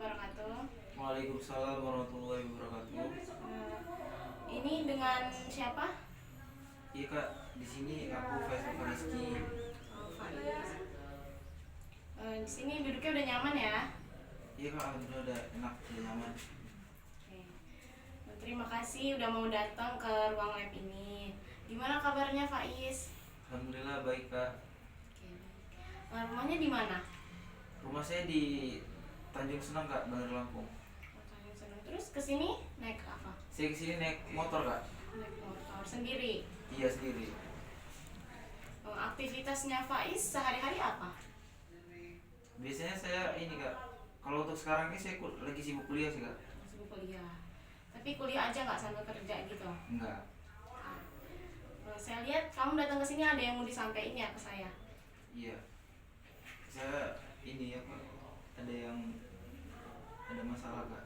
wabarakatuh. Waalaikumsalam warahmatullahi wabarakatuh. Ini dengan siapa? Iya kak, di sini aku Faisal Rizky. Oh, Faiz. Di sini duduknya udah nyaman ya? Iya kak, alhamdulillah udah enak, udah nyaman. Oke. Terima kasih udah mau datang ke ruang lab ini. Gimana kabarnya Faiz? Alhamdulillah baik kak. Oke. Rumahnya di mana? Rumah saya di Tanjung Senang kak, Bandar Lampung. Oh, Tanjung Senang. Terus ke sini naik apa? Saya kesini naik motor kak. Naik motor sendiri. Iya sendiri. Aktivitasnya Faiz sehari-hari apa? Biasanya saya ini kak, kalau untuk sekarang ini saya lagi sibuk kuliah sih kak. Sibuk kuliah. Tapi kuliah aja nggak sambil kerja gitu? Enggak. Saya lihat kamu datang ke sini ada yang mau disampaikan ya ke saya. Iya. Saya ini apa? Ada masalah kak.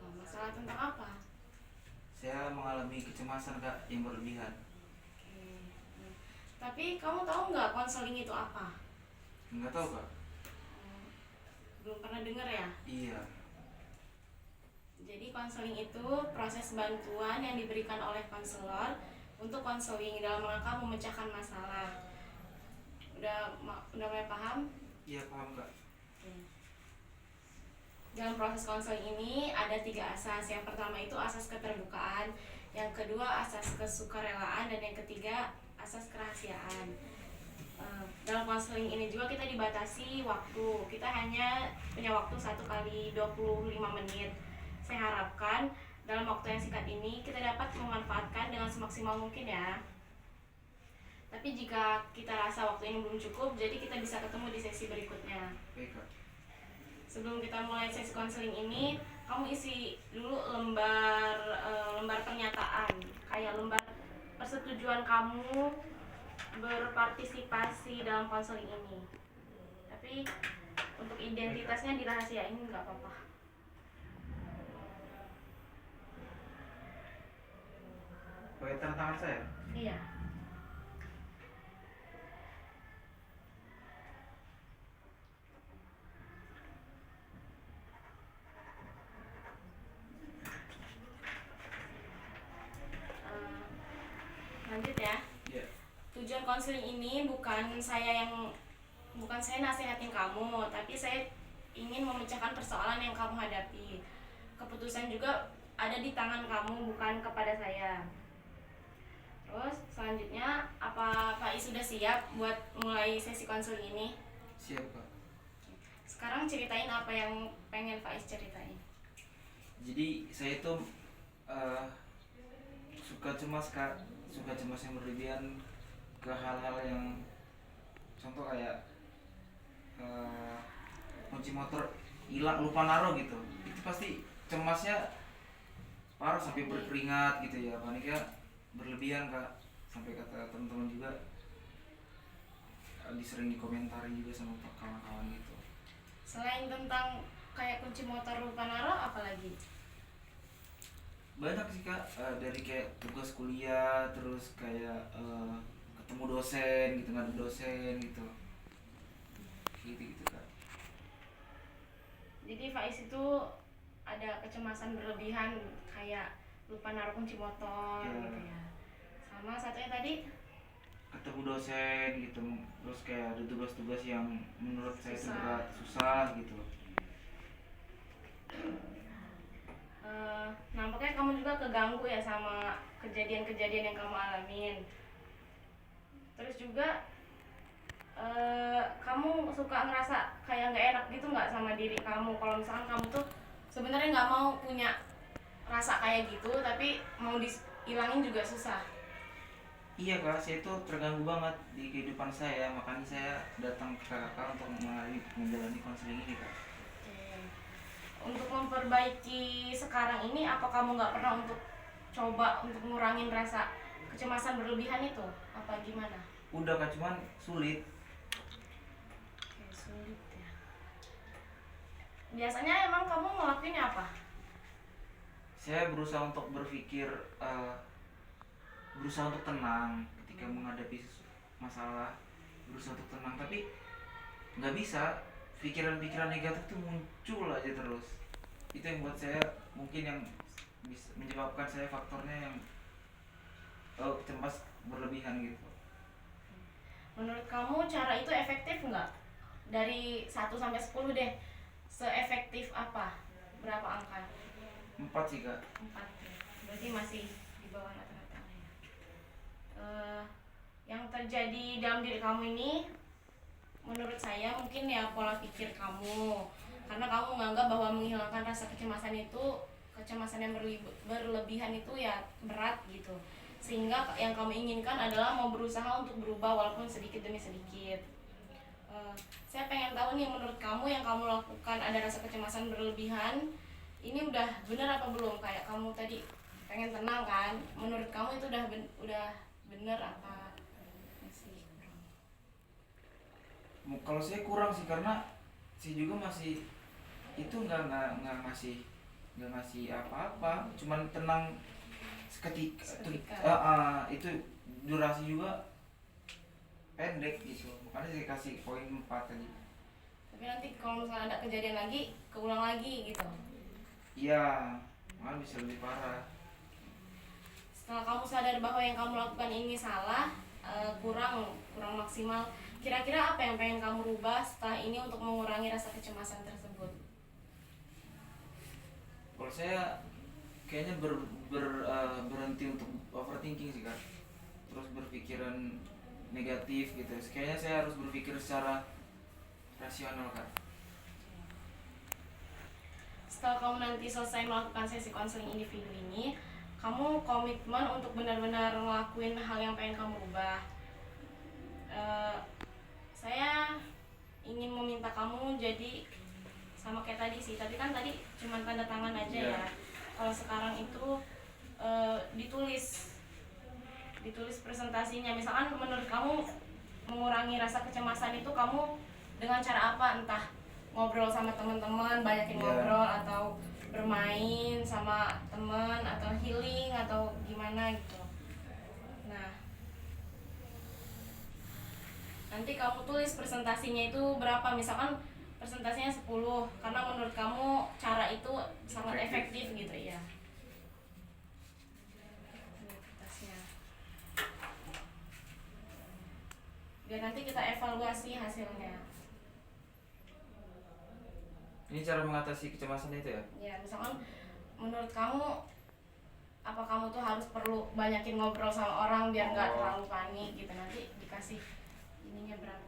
Oh, masalah tentang apa? Saya mengalami kecemasan kak yang berlebihan. Oke. Tapi kamu tahu nggak konseling itu apa? Enggak tahu kak. Hmm, Belum pernah dengar ya? Iya. Jadi konseling itu proses bantuan yang diberikan oleh konselor untuk konseling dalam rangka memecahkan masalah. Udah mulai paham? Iya paham kak. Oke. Dalam proses konseling ini ada 3 asas. Yang pertama itu asas keterbukaan, yang kedua asas kesukarelaan, dan yang ketiga asas kerahasiaan. Dalam konseling ini juga kita dibatasi waktu. Kita hanya punya waktu 1 kali 25 menit. Saya harapkan dalam waktu yang singkat ini kita dapat memanfaatkan dengan semaksimal mungkin ya. Tapi jika kita rasa waktu ini belum cukup, jadi kita bisa ketemu di sesi berikutnya. Baik kak. Sebelum kita mulai sesi konseling ini, kamu isi dulu lembar pernyataan, kayak lembar persetujuan kamu berpartisipasi dalam konseling ini. Tapi untuk identitasnya dirahasiain nggak apa-apa. Pakai tanda tangan saya. Iya. Lanjut ya. Iya. Tujuan konseling ini bukan saya nasihatin kamu, tapi saya ingin memecahkan persoalan yang kamu hadapi. Keputusan juga ada di tangan kamu, bukan kepada saya. Terus selanjutnya, apa Faiz sudah siap buat mulai sesi konseling ini? Siap kak. Sekarang ceritain apa yang pengen Faiz ceritain. Jadi saya itu eh, suka cemas kak, suka cemas yang berlebihan ke hal-hal yang contoh kayak kunci motor hilang, lupa naruh gitu. Itu pasti cemasnya parah sampai berkeringat gitu ya, paniknya berlebihan kak. Sampai kata teman-teman juga disering dikomentari juga sama kawan-kawan gitu. Selain tentang kayak kunci motor lupa naruh, apa lagi? Banyak sih kak, dari kayak tugas kuliah, terus kayak ketemu dosen gitu, ngadu dosen gitu gitu kak. Jadi Faiz itu ada kecemasan berlebihan kayak lupa naruh kunci motor Ya, gitu ya. Sama satunya tadi ketemu dosen gitu, terus kayak ada tugas-tugas yang menurut saya itu Susah. berat, susah gitu. Nampaknya kamu juga keganggu ya sama kejadian-kejadian yang kamu alamin. Terus juga kamu suka ngerasa kayak nggak enak gitu nggak sama diri kamu kalau misalkan kamu tuh sebenarnya nggak mau punya rasa kayak gitu, tapi mau dihilangin juga susah. Iya kak, saya itu terganggu banget di kehidupan saya, makanya saya datang ke kakak untuk menjalani konseling ini kak. Untuk memperbaiki sekarang ini, apa kamu nggak pernah untuk coba untuk ngurangin rasa kecemasan berlebihan itu? Apa gimana? Udah kak, cuman sulit. Oke, sulit ya. Biasanya emang kamu ngelakuin apa? Saya berusaha untuk berpikir, berusaha untuk tenang ketika menghadapi masalah, berusaha untuk tenang, tapi nggak bisa. Pikiran-pikiran negatif tuh muncul aja terus. itu yang buat saya mungkin yang bisa menyebabkan saya faktornya yang cemas berlebihan gitu. Menurut kamu cara itu efektif nggak? Dari 1 sampai 10 deh, seefektif apa? Berapa angka? 4 sih kak. 4 ya. Berarti masih di bawah rata-rata ya. Yang terjadi dalam diri kamu ini, menurut saya mungkin ya pola pikir kamu, karena kamu menganggap bahwa menghilangkan rasa kecemasan itu, kecemasan yang berlebihan itu ya berat gitu, sehingga yang kamu inginkan adalah mau berusaha untuk berubah walaupun sedikit demi sedikit. Saya pengen tahu nih, menurut kamu yang kamu lakukan ada rasa kecemasan berlebihan ini udah benar apa belum? Kayak kamu tadi pengen tenang kan, menurut kamu itu udah bener apa masih kurang? Kalau saya kurang sih karena saya juga masih itu nggak ngasih apa-apa, cuman tenang seketika. Itu durasi juga pendek gitu, makanya saya kasih poin 4 tadi. Tapi nanti kalau misalnya ada kejadian lagi, keulang lagi gitu. Iya, malah bisa lebih parah. Setelah kamu sadar bahwa yang kamu lakukan ini salah, kurang maksimal, kira-kira apa yang pengen kamu rubah setelah ini untuk mengurangi rasa kecemasan tersebut? Kalau saya kayaknya berhenti untuk overthinking sih kak, terus berpikiran negatif gitu. Kayaknya saya harus berpikir secara rasional kak. Setelah kamu nanti selesai melakukan sesi konseling individu ini, kamu komitmen untuk benar-benar ngelakuin hal yang pengen kamu rubah. Saya ingin meminta kamu jadi sama kayak tadi sih, tapi kan tadi cuma tanda tangan aja ya. Kalau sekarang itu ditulis presentasinya. Misalkan menurut kamu mengurangi rasa kecemasan itu kamu dengan cara apa? Entah ngobrol sama teman-teman, banyakin ngobrol, atau bermain sama teman, atau healing, atau gimana gitu. Nah, nanti kamu tulis presentasinya itu berapa. Misalkan presentasinya 10, karena menurut kamu cara itu sangat efektif gitu ya. Biar nanti kita evaluasi hasilnya. Ini cara mengatasi kecemasan itu ya? Ya, misalkan menurut kamu, apa kamu tuh harus perlu banyakin ngobrol sama orang biar nggak terlalu panik gitu. Nanti dikasih ininya berapa.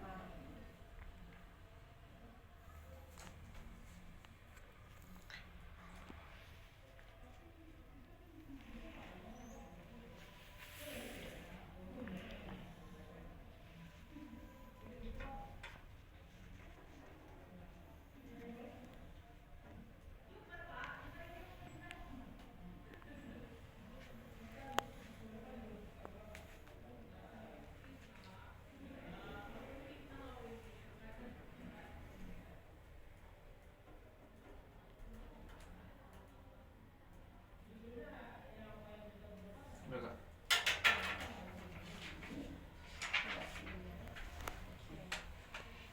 Udah kak.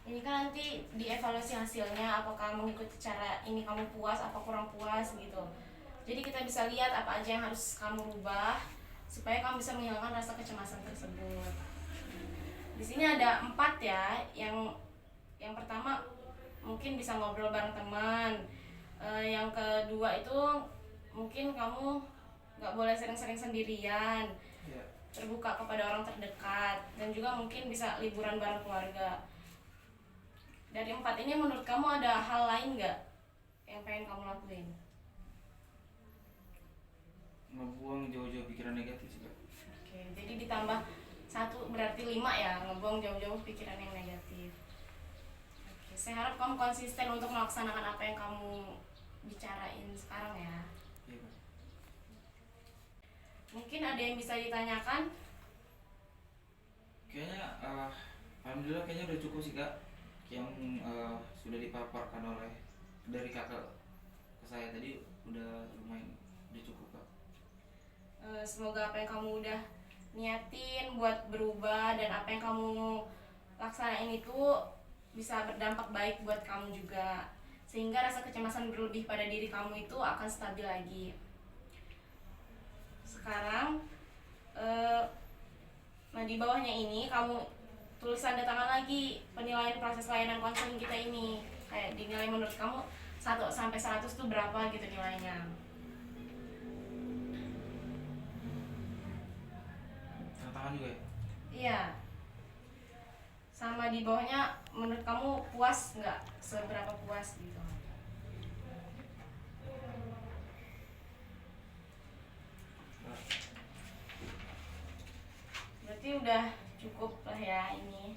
Ini kan nanti dievaluasi hasilnya, apakah mengikuti cara ini kamu puas, apa kurang puas gitu. Jadi kita bisa lihat apa aja yang harus kamu rubah supaya kamu bisa menghilangkan rasa kecemasan tersebut. Di sini ada 4 ya. Yang pertama mungkin bisa ngobrol bareng teman. Yang kedua itu mungkin kamu nggak boleh sering-sering sendirian, terbuka kepada orang terdekat, dan juga mungkin bisa liburan bareng keluarga. Dari 4 ini menurut kamu ada hal lain nggak yang pengen kamu lakuin? Ngebuang jauh-jauh pikiran negatif sih kak. Oke, jadi ditambah 1 berarti 5 ya, ngebuang jauh-jauh pikiran yang negatif. Oke, saya harap kamu konsisten untuk melaksanakan apa yang kamu bicarain sekarang ya. Iya kak. Mungkin ada yang bisa ditanyakan? Kayaknya alhamdulillah kayaknya udah cukup sih kak, yang sudah dipaparkan oleh dari kakak ke saya tadi udah lumayan, udah cukup kak. Semoga apa yang kamu udah niatin buat berubah dan apa yang kamu laksanain itu bisa berdampak baik buat kamu juga. sehingga rasa kecemasan berlebih pada diri kamu itu akan stabil lagi. Sekarang nah di bawahnya ini kamu tulis tanda tangan lagi penilaian proses layanan konseling kita ini, kayak dinilai menurut kamu 1 sampai 100 tuh berapa gitu nilainya. Tantangan juga ya? Iya. Sama di bawahnya menurut kamu puas nggak, seberapa puas gitu. Berarti udah cukup lah ya ini.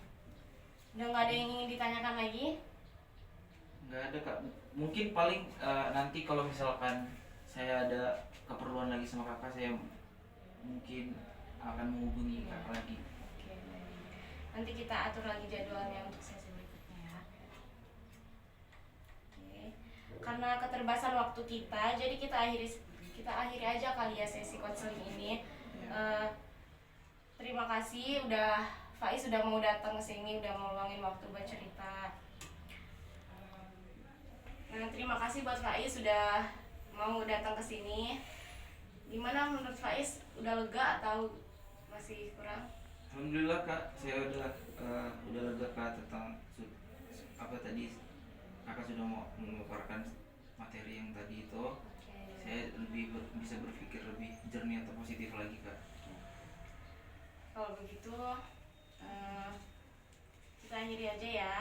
Udah nggak ada yang ingin ditanyakan lagi? Nggak ada kak, mungkin paling nanti kalau misalkan saya ada keperluan lagi sama kakak, saya mungkin akan menghubungi kakak lagi. Oke, baik. Nanti kita atur lagi jadwalnya untuk sesi berikutnya ya. Oke. Karena keterbatasan waktu kita, jadi kita akhiri aja kali ya sesi konseling ini. Terima kasih Faiz sudah mau datang ke sini, udah mau luangin waktu buat cerita. Nah, terima kasih buat Faiz sudah mau datang ke sini. Gimana menurut Faiz, udah lega atau masih kurang? Alhamdulillah kak, saya udah lega kak tentang apa tadi kakak sudah mau memaparkan materi yang tadi itu. Oke. Saya lebih bisa berpikir lebih jernih atau positif lagi kak. Kalau begitu kita akhiri aja ya.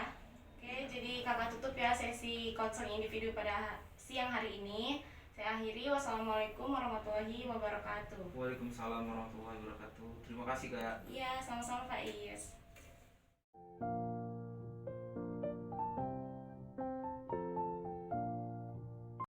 Oke, jadi kakak tutup ya sesi konseling individu pada siang hari ini. Saya akhiri. Wassalamualaikum warahmatullahi wabarakatuh. Waalaikumsalam warahmatullahi wabarakatuh. Terima kasih kak. Iya, sama-sama Faiz.